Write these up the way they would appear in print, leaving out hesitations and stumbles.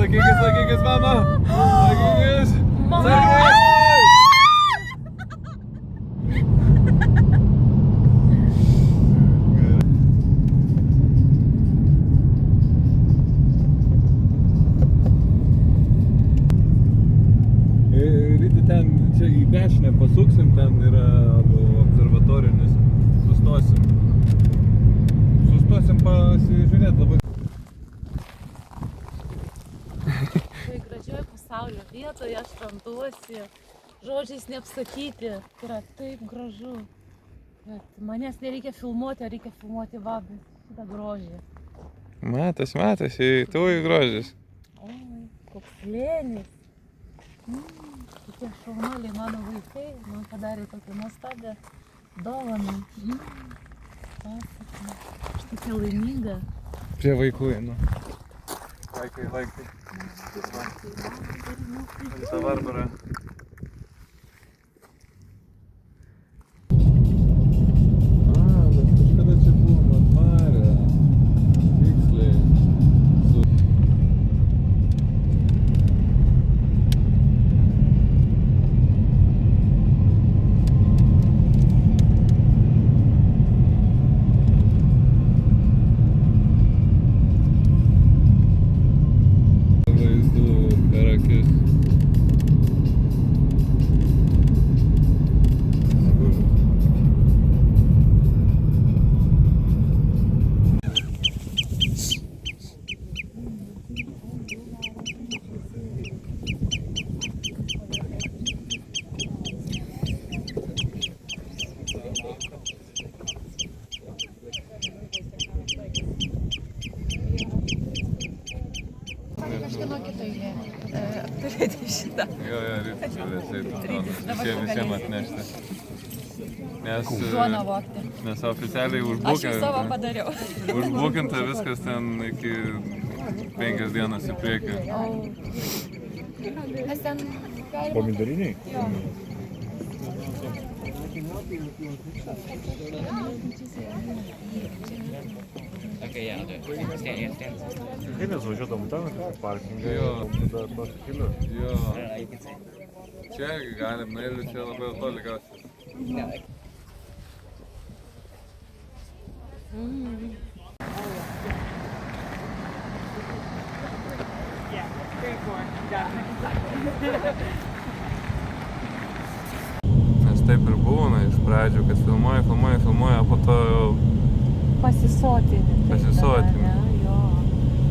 Laikykis, mama! Laikykis! Ryti ten, čia į dešinę pasuksim, ten yra observatorinis. Sustosim pasižiūrėti labai. Tai gražioje pasaulio vietoje aš randuosi, žodžiais neapsakyti, yra taip gražu. Bet manęs nereikia filmuoti, reikia filmuoti vabį, šitą grožį. Matosi, tųjų grožis. Oi, koks slėnis. Tokie šaunuoliai mano vaikai man padarė tokią nuostabią dovaną. Aš tokia laiminga. Prie vaikų einu. Vaikai. Santa Barbara. Bet kažkada čia buvom atvarę. Tiksliai. Kažkieno kito eilė. Apturėti šitą. Jo, rytis galės eiti. Visiems atnešti. Duoną vogti. Nes oficialiai Aš jau savo padariau. užbukinta viskas ten iki 5 dienas į priekį. Nes ten galima... Pomidoriniai? Jo. Kai mes važiuodam ten, parkingą, Jo. tada tos kelius. Jo. Čia galim nueiti, čia labai toli gausis. Nes taip ir būna iš pradžių, kad filmuoja, o po to jau Pasisotini. Pasisotini. Jo.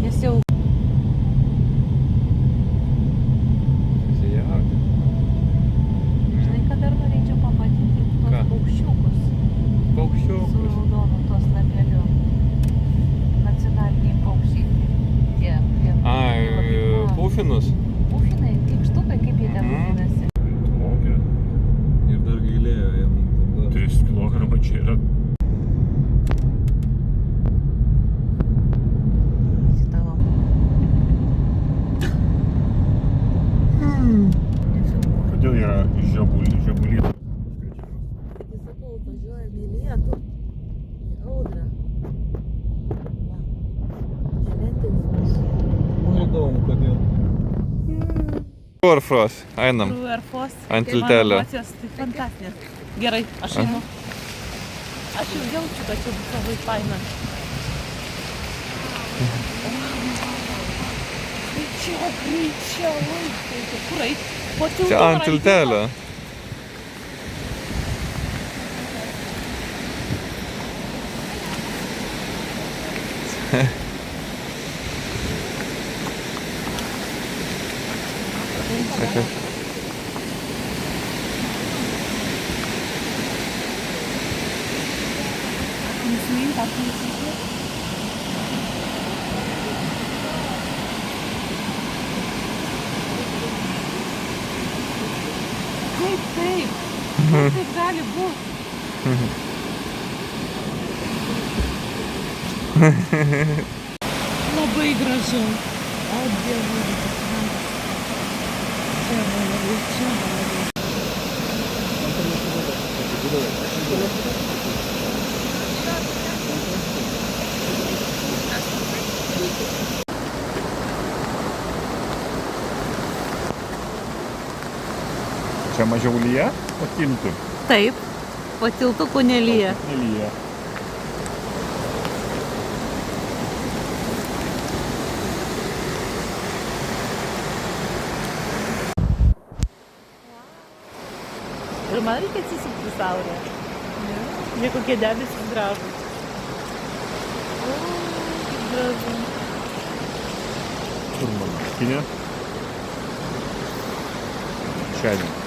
Nes jau... Žinai, kad dar norėčiau pamatyti tos Ką? paukščiukus. Su raudonu tos lapeliu. Nacionaliniai paukščiai. Tie, pufinus? Pufinai, krikštukai, kaip jie ten vadinasi. Tokia. Ir dar gailėjo jam. 3 kilogramai čia yra. Kodėl yra žiabulytas? Taigi sakau, važiuojam į lietų, į audrą. Šventinis. Įdomu, kodėl. Orfros, einam. Ruerfos. Ant tiltelio. Emocijos, tai fantastinės. Gerai, aš einu. Aš jau jaučiu, kad čia bus labai faina. Greičiau. Kur eit? Po tilto Čia ant tiltelio. Kaip taip? Kaip taip gali būt? Labai gražu. O Dieve, čia labai, čia labai. Čia mažiau lyja, o tiltų Taip, po tiltuku nelyja. nelyja. Ir man reikia atsisukti saulę. Jie kokie debesys gražūs. O, kaip gražu. Kur mano skinė? Šiandien.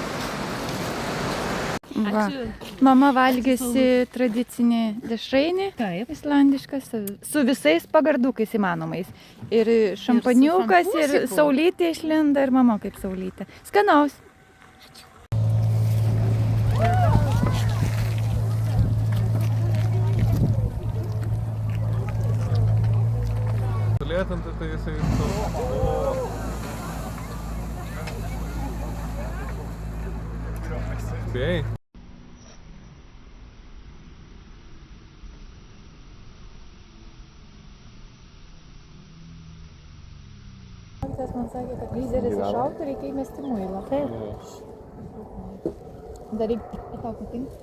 Va. Ačiū. Mama valgėsi tradicinį dešrainį, Taip. islandišką, su visais pagardukais įmanomais. Ir šampaniukas, ir šampusiku. saulytė išlinda, ir mama kaip saulytė. Skanaus. Sulėtinti tai jisai toks. Spėjai? Man sakė, kad lyderis išaugtų, reikia įmesti muilą. Taip. Dar reikia, o tau patinka?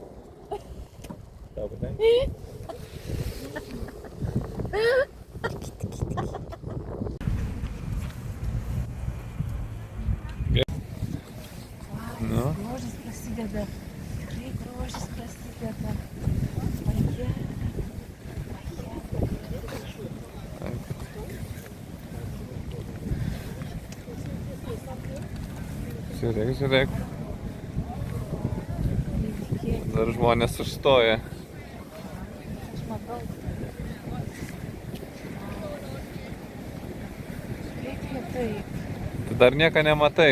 Tau patinka? Nu. Grožis prasideda. Tikrai grožis prasideda. Vaje. Žiūrėk, žiūrėk. Dar žmonės užstoja. Aš matau. Kaip lėtai. Tu dar nieko nematai.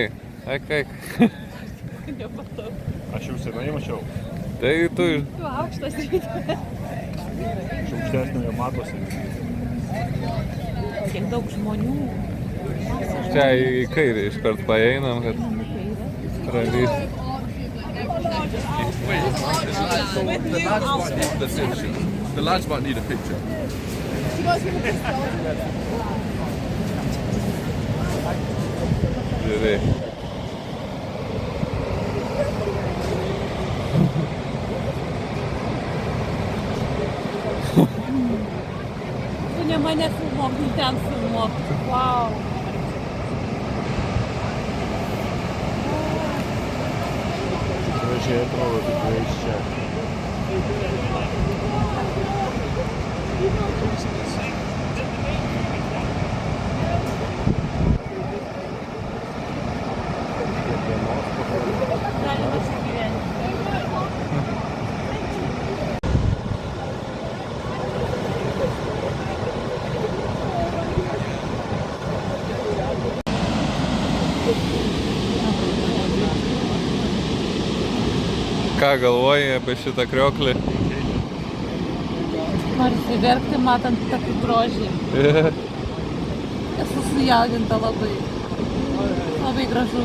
Eik. Nematau. Aš jau senai mačiau. Tai tu Tu aukštas ryte. Iš aukštesnio jau matosi. Kiek daug žmonių. čia į kairę iškart paeinam, kad pralys. The lads might need a picture. Žiūrėk. Tu ne mane filmuok, tu ten filmuok. Wow. Gražiai atrodo tikrai iš čia. Galima įsigyventi. Ką galvoji apie šitą krioklį? Noriu verkti, matant tokį grožį. Esu sujaudinta labai. Labai gražu.